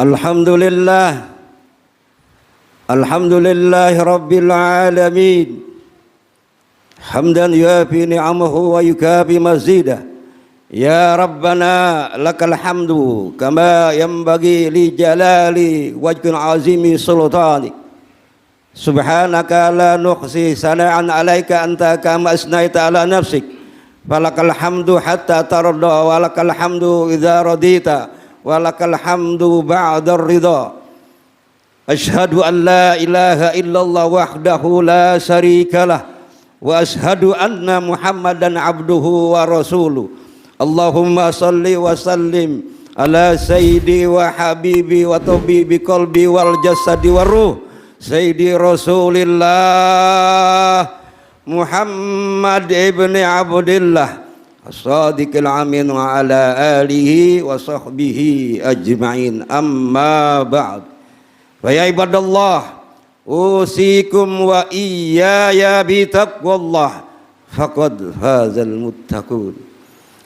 Alhamdulillah, alhamdulillahi rabbil alamin. Hamdan yuafi ni'amahu wa yukafi mazidah. Ya Rabbana lakal hamdu kama yanbaghi li jalali wajhil azimi sultanik. Subhanaka la nuhsi sana'an alaika anta kama asnaita ala nafsik. Falakal hamdu hatta tarda wa lakal hamdu idza radita wa lakal hamdu ba'da ridha. Asyhadu an la ilaha illallah wahdahu la syarikalah wa asyhadu anna Muhammadan abduhu wa rasuluh. Allahumma salli wa sallim ala sayyidi wa habibi wa tabibi qalbi wal jasadi wa ruh sayyidi Rasulillah Muhammad ibni Abdillah as-sadiqil amin wa ala alihi wa sahbihi ajma'in, amma ba'd. Fa ya ibadallah, usikum wa iyaya bi taqwallah faqad fazal muttaqun.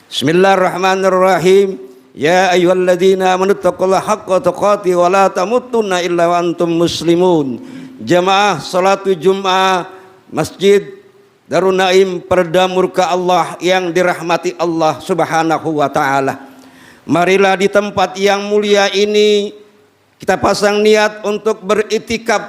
Bismillahirrahmanirrahim. Ya ayyuhalladzina amanu taqullaha haqqa tuqatih wa la tamutunna illa wa antum muslimun. Jamaah salatu Jumat Masjid Darun Naim Perda Murka Allah yang dirahmati Allah Subhanahu wa taala. Marilah di tempat yang mulia ini kita pasang niat untuk beriktikaf,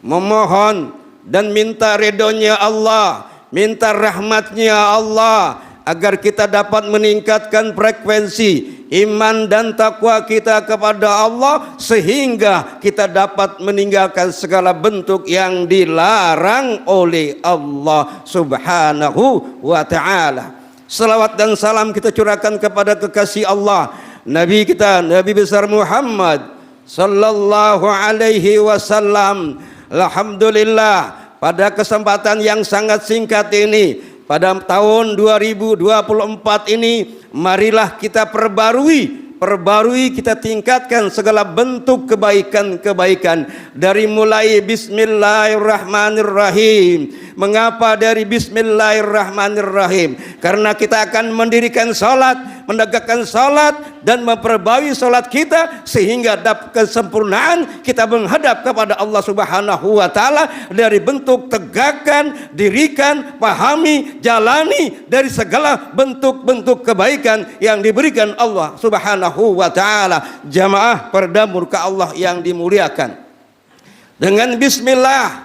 memohon dan minta ridhonya Allah, minta rahmatnya Allah, agar kita dapat meningkatkan frekuensi iman dan takwa kita kepada Allah, sehingga kita dapat meninggalkan segala bentuk yang dilarang oleh Allah Subhanahu wa ta'ala. Salawat dan salam kita curahkan kepada kekasih Allah, Nabi kita, Nabi besar Muhammad sallallahu alaihi wasallam. Alhamdulillah, pada kesempatan yang sangat singkat ini, pada tahun 2024 ini, marilah kita perbarui, kita tingkatkan segala bentuk kebaikan-kebaikan. Dari mulai bismillahirrahmanirrahim. Mengapa dari bismillahirrahmanirrahim? Karena kita akan mendirikan salat, menegakkan salat dan memperbarui salat kita, sehingga dapat kesempurnaan kita menghadap kepada Allah Subhanahu wa taala. Dari bentuk tegakkan, dirikan, pahami, jalani dari segala bentuk-bentuk kebaikan yang diberikan Allah Subhanahu wa taala. Jamaah Perda Murka Allah yang dimuliakan, dengan bismillah,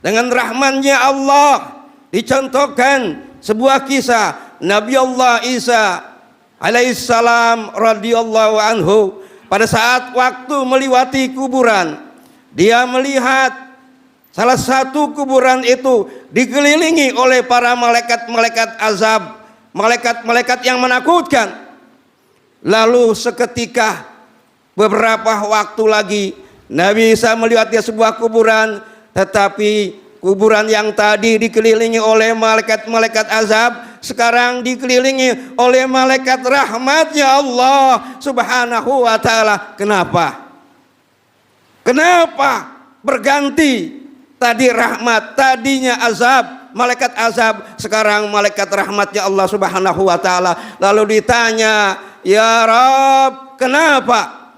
dengan rahmannya Allah, dicontohkan sebuah kisah Nabi Allah Isa alaihissalam radhiyallahu anhu. Pada saat waktu melewati kuburan, dia melihat salah satu kuburan itu dikelilingi oleh para malaikat-malaikat azab, malaikat-malaikat yang menakutkan. Lalu seketika, beberapa waktu lagi, Nabi Isa melihat sebuah kuburan, tetapi kuburan yang tadi dikelilingi oleh malaikat-malaikat azab, sekarang dikelilingi oleh malaikat rahmatnya Allah Subhanahu wa ta'ala. Kenapa? Kenapa berganti? Tadi rahmat, tadinya azab, malaikat azab, sekarang malaikat rahmatnya Allah Subhanahu wa ta'ala. Lalu ditanya, ya Rabb, kenapa?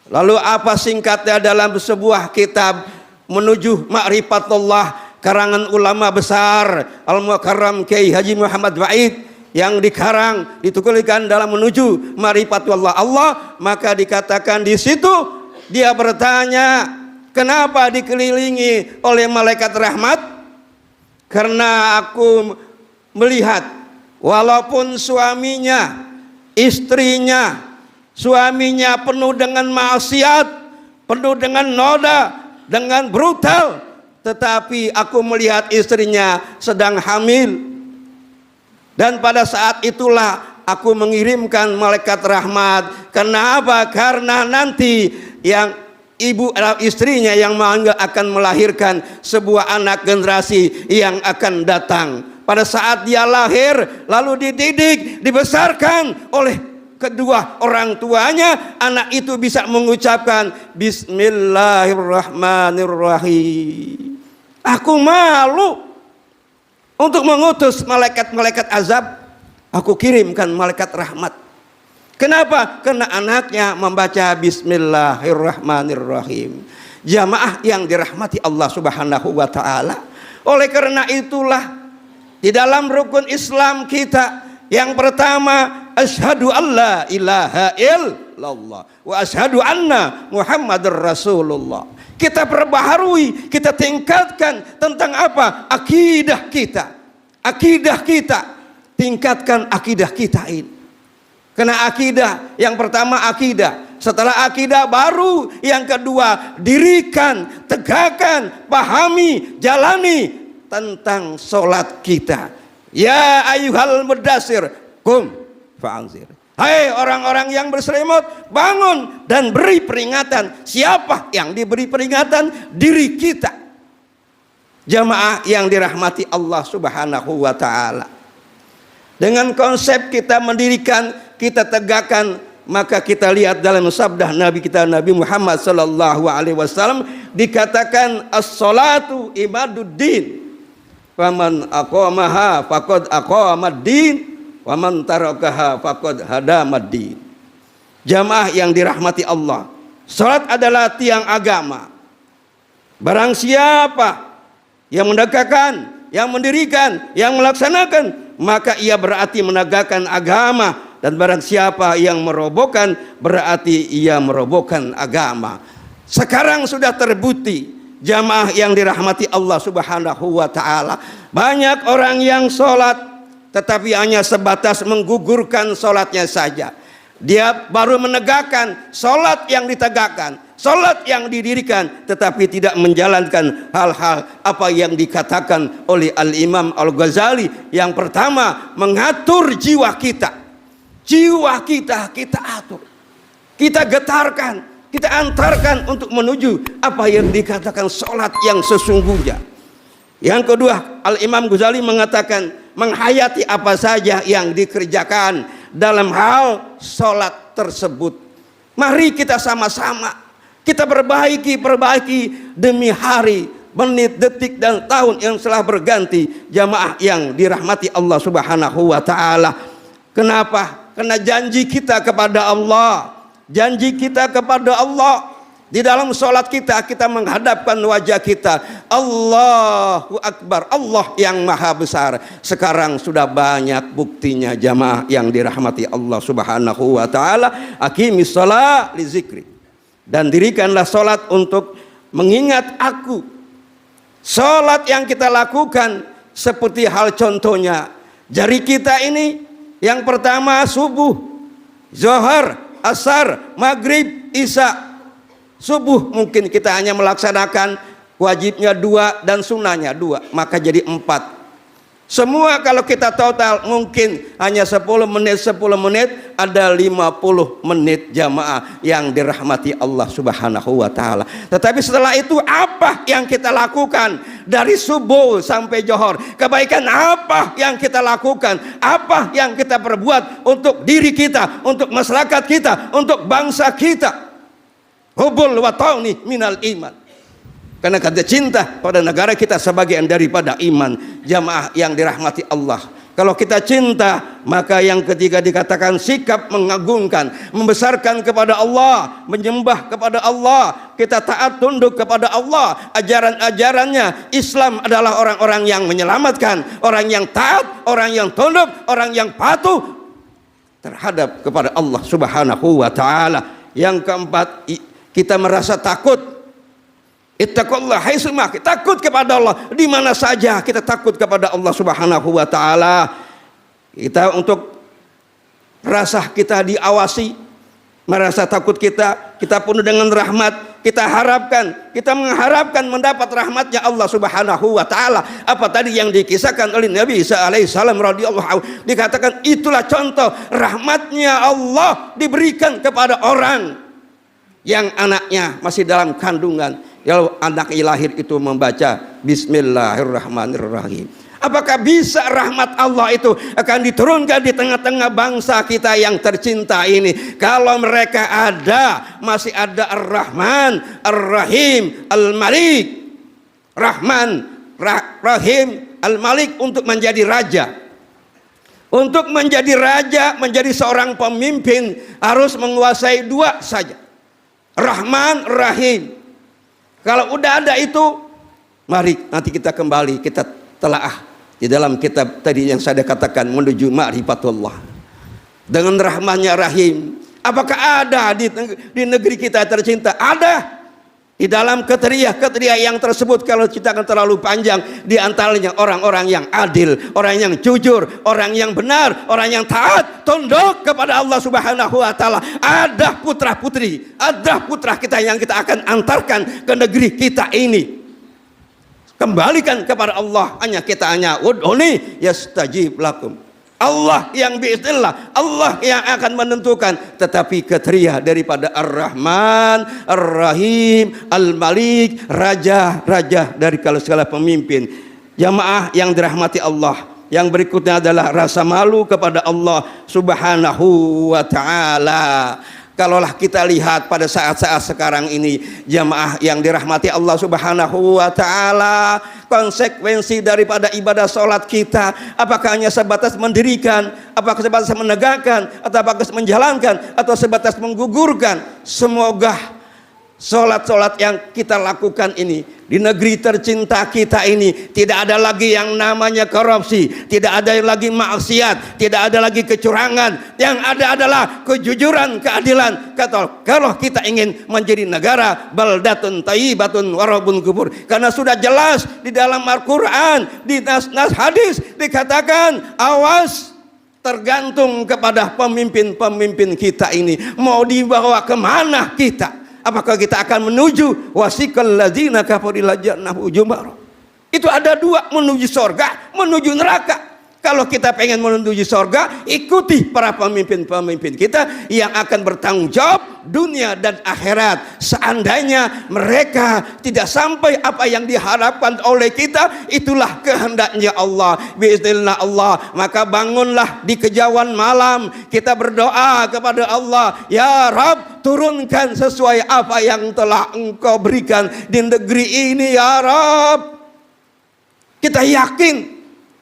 Lalu apa singkatnya dalam sebuah kitab Menuju Ma'rifatullah karangan ulama besar Al-Mukarram Kiai Haji Muhammad Wa'id, yang dikarang dituliskan dalam Menuju Ma'rifatullah Allah, maka dikatakan di situ dia bertanya, kenapa dikelilingi oleh malaikat rahmat? Karena aku melihat walaupun suaminya, istrinya, suaminya penuh dengan maksiat, penuh dengan noda, dengan brutal, tetapi aku melihat istrinya sedang hamil. Dan pada saat itulah aku mengirimkan malaikat rahmat. Kenapa? Karena nanti yang ibu istrinya yang akan melahirkan sebuah anak generasi yang akan datang. Pada saat dia lahir, lalu dididik, dibesarkan oleh kedua orang tuanya, anak itu bisa mengucapkan bismillahirrahmanirrahim. Aku malu untuk mengutus malaikat-malaikat azab, aku kirimkan malaikat rahmat. Kenapa? Karena anaknya membaca Bismillahirrahmanirrahim. Jamaah yang dirahmati Allah Subhanahu wa taala. Oleh karena itulah di dalam rukun Islam kita yang pertama, asyhadu alla ilaha illallah wa asyhadu anna Muhammadar Rasulullah. Kita perbaharui, kita tingkatkan tentang apa? Akidah kita. Akidah kita. Tingkatkan akidah kita ini. Karena akidah, yang pertama akidah, setelah akidah baru yang kedua dirikan, tegakkan, pahami, jalani tentang solat kita. Ya ayyuhal mudassir qum fa'anzir. Hai orang-orang yang berselimut, bangun dan beri peringatan. Siapa yang diberi peringatan? Diri kita. Jamaah yang dirahmati Allah Subhanahu wa taala. Dengan konsep kita mendirikan, kita tegakkan, maka kita lihat dalam sabda Nabi kita Nabi Muhammad sallallahu alaihi wasallam dikatakan as-salatu imaduddin. Faman aqamaha faqad aqamad-din wa man tarakaha faqad hadamad-din. Jamaah yang dirahmati Allah, salat adalah tiang agama. Barang siapa yang menegakkan, yang mendirikan, yang melaksanakan, maka ia berarti menegakkan agama. Dan barang siapa yang merobohkan, berarti ia merobohkan agama. Sekarang sudah terbukti, jamaah yang dirahmati Allah Subhanahu wa taala, banyak orang yang sholat tetapi hanya sebatas menggugurkan sholatnya saja. Dia baru menegakkan sholat yang ditegakkan, sholat yang didirikan, tetapi tidak menjalankan hal-hal apa yang dikatakan oleh Al-Imam Al-Ghazali. Yang pertama, mengatur jiwa kita. Jiwa kita atur, kita getarkan, kita antarkan untuk menuju apa yang dikatakan sholat yang sesungguhnya. Yang kedua, Al-Imam Ghazali mengatakan menghayati apa saja yang dikerjakan dalam hal sholat tersebut. Mari kita sama-sama kita perbaiki demi hari, menit, detik dan tahun yang telah berganti. Jamaah yang dirahmati Allah Subhanahu wa taala. Kenapa? Karena janji kita kepada Allah, janji kita kepada Allah di dalam sholat kita, kita menghadapkan wajah kita. Allahu Akbar, Allah yang maha besar. Sekarang sudah banyak buktinya jamaah yang dirahmati Allah Subhanahu wa taala. Aqimis shalah li zikri. Dan dirikanlah sholat untuk mengingat aku. Sholat yang kita lakukan seperti hal contohnya jari kita ini. Yang pertama subuh, zuhur, asar, maghrib, isya. Subuh mungkin kita hanya melaksanakan wajibnya 2 dan sunnahnya 2, maka jadi 4. Semua kalau kita total mungkin hanya 10 menit, ada 50 menit jamaah yang dirahmati Allah Subhanahu wa taala. Tetapi setelah itu apa yang kita lakukan dari subuh sampai zuhur? Kebaikan apa yang kita lakukan? Apa yang kita perbuat untuk diri kita, untuk masyarakat kita, untuk bangsa kita? Hubul wa ta'ni minal iman. Karena kata cinta pada negara kita sebagian daripada iman. Jamaah yang dirahmati Allah, kalau kita cinta, maka yang ketiga dikatakan sikap mengagungkan, membesarkan kepada Allah, menyembah kepada Allah, kita taat tunduk kepada Allah, ajaran-ajarannya. Islam adalah orang-orang yang menyelamatkan, orang yang taat, orang yang tunduk, orang yang patuh terhadap kepada Allah Subhanahu wa taala. Yang keempat, kita merasa takut. Ittaqullah haitsuma, takut kepada Allah di mana saja. Kita takut kepada Allah Subhanahu wa taala. Kita untuk rasa kita diawasi, merasa takut kita penuh dengan rahmat. Kita mengharapkan mendapat rahmatnya Allah Subhanahu wa taala. Apa tadi yang dikisahkan oleh Nabi Isa alaihissalam radhiyallahu anhu, dikatakan itulah contoh rahmatnya Allah diberikan kepada orang yang anaknya masih dalam kandungan. Kalau anak lahir itu membaca Bismillahirrahmanirrahim, apakah bisa rahmat Allah itu akan diturunkan di tengah-tengah bangsa kita yang tercinta ini? Kalau mereka masih ada Ar-Rahman, Ar-Rahim, Al-Malik. Rahman, Rahim, Al-Malik untuk menjadi raja. Untuk menjadi raja, menjadi seorang pemimpin harus menguasai dua saja, Rahman, Rahim. Kalau udah ada itu, mari nanti kita kembali, kita telaah di dalam kitab tadi yang saya katakan, menuju ma'rifatullah. Dengan Rahmannya, Rahim, apakah ada di negeri kita tercinta? Ada. Di dalam kriteria yang tersebut, kalau kita akan terlalu panjang, di antaranya orang-orang yang adil, orang yang jujur, orang yang benar, orang yang taat, tunduk kepada Allah Subhanahu wa taala. Ada putra-putri, ada putra kita yang kita akan antarkan ke negeri kita ini. Kembalikan kepada Allah, hanya ud'uni yastajib lakum. Allah yang biiznillah, Allah yang akan menentukan. Tetapi kriteria daripada Ar-Rahman, Ar-Rahim, Al-Malik, raja-raja dari segala pemimpin. Jamaah yang dirahmati Allah, yang berikutnya adalah rasa malu kepada Allah Subhanahu wa ta'ala. Kalaulah kita lihat pada saat-saat sekarang ini, jamaah yang dirahmati Allah Subhanahu wa ta'ala, konsekuensi daripada ibadah sholat kita, apakah hanya sebatas mendirikan, apakah sebatas menegakkan, atau apakah menjalankan, atau sebatas menggugurkan. Semoga sholat-sholat yang kita lakukan ini di negeri tercinta kita ini tidak ada lagi yang namanya korupsi, tidak ada lagi maksiat, tidak ada lagi kecurangan. Yang ada adalah kejujuran, keadilan. Kalau kita ingin menjadi negara baldatun thayyibatun warabun kubur, karena sudah jelas di dalam Al-Quran, di nas hadis dikatakan, awas, tergantung kepada pemimpin-pemimpin kita ini mau dibawa kemana kita. Apakah kita akan menuju wasikal ladzina kafaru ila jannah jumara? Itu ada dua, menuju surga, menuju neraka. Kalau kita pengen menuju surga, ikuti para pemimpin-pemimpin kita yang akan bertanggung jawab dunia dan akhirat. Seandainya mereka tidak sampai apa yang diharapkan oleh kita, itulah kehendaknya Allah, biiznillah Allah. Maka bangunlah di kejauhan malam, kita berdoa kepada Allah, ya Rabb, turunkan sesuai apa yang telah Engkau berikan di negeri ini, ya Rabb. Kita yakin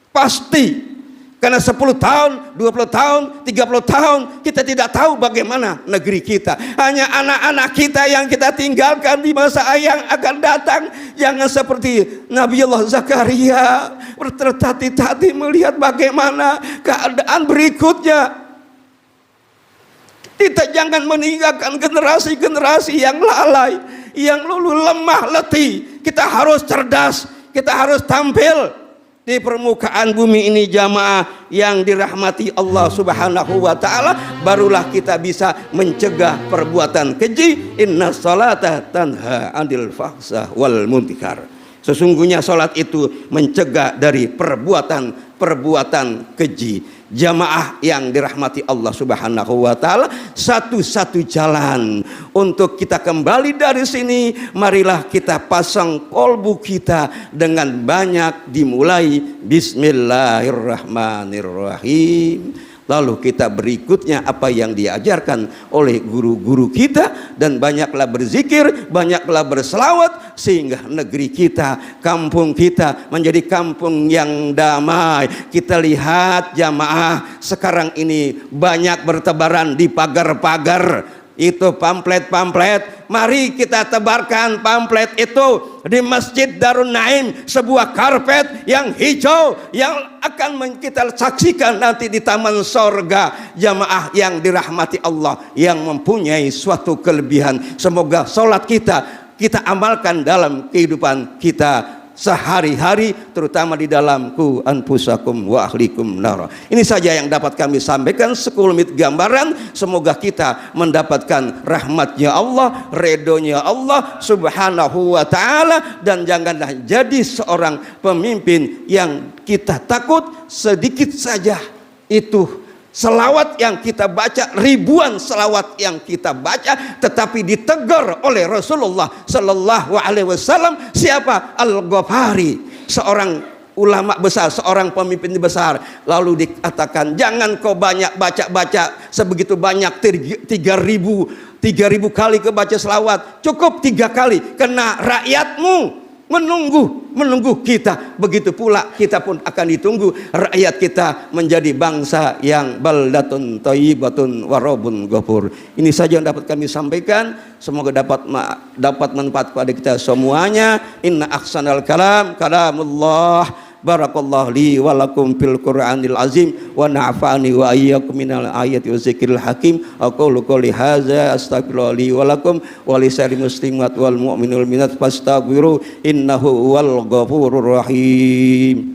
pasti, karena 10 tahun, 20 tahun, 30 tahun kita tidak tahu bagaimana negeri kita. Hanya anak-anak kita yang kita tinggalkan di masa yang akan datang. Jangan seperti Nabiullah Zakaria bertertatih-tatih melihat bagaimana keadaan berikutnya. Kita jangan meninggalkan generasi-generasi yang lalai, yang lulu lemah letih. Kita harus cerdas, kita harus tampil di permukaan bumi ini, jamaah yang dirahmati Allah Subhanahu wa ta'ala. Barulah kita bisa mencegah perbuatan keji. Inna salata tanha 'anil fahsya wal munkar. Sesungguhnya salat itu mencegah dari perbuatan keji. Jamaah yang dirahmati Allah Subhanahu wa ta'ala, satu-satu jalan untuk kita kembali dari sini, marilah kita pasang kolbu kita dengan banyak dimulai bismillahirrahmanirrahim. Lalu kita berikutnya apa yang diajarkan oleh guru-guru kita, dan banyaklah berzikir, banyaklah berselawat, sehingga negeri kita, kampung kita menjadi kampung yang damai. Kita lihat jamaah sekarang ini banyak bertebaran di pagar-pagar itu pamflet-pamflet. Mari kita tebarkan pamflet itu di Masjid Darun Naim, sebuah karpet yang hijau yang akan kita saksikan nanti di taman sorga. Jamaah yang dirahmati Allah, yang mempunyai suatu kelebihan, semoga sholat kita amalkan dalam kehidupan kita sehari-hari, terutama di dalam ku anfusakum wa ahlikum nar. Ini saja yang dapat kami sampaikan sekelumit gambaran. Semoga kita mendapatkan rahmatnya Allah, ridhonya Allah Subhanahu wa ta'ala, dan janganlah jadi seorang pemimpin yang kita takut sedikit saja itu selawat yang kita baca, ribuan selawat yang kita baca, tetapi ditegur oleh Rasulullah Sallallahu Alaihi Wasallam. Siapa? Al-Ghafari, seorang ulama besar, seorang pemimpin besar. Lalu dikatakan, jangan kau banyak baca-baca sebegitu banyak, 3.000 kali kebaca selawat, cukup 3 kali, karena rakyatmu menunggu kita. Begitu pula kita pun akan ditunggu rakyat kita menjadi bangsa yang baldatun thayyibatun warabun ghafur. Ini saja yang dapat kami sampaikan. Semoga dapat manfaat kepada kita semuanya. Inna ahsanal kalam kalamullah. Barakallahu li wa lakum fil Qur'anil azim wa na'afani wa iyyakum minal ayati wa zikril hakim. Aqulu qouli hadza astaghfirullah li wa lakum wa li sa'iril muslimat wal mu'minil minat fastaghfiru innahu wal ghafurur rahim.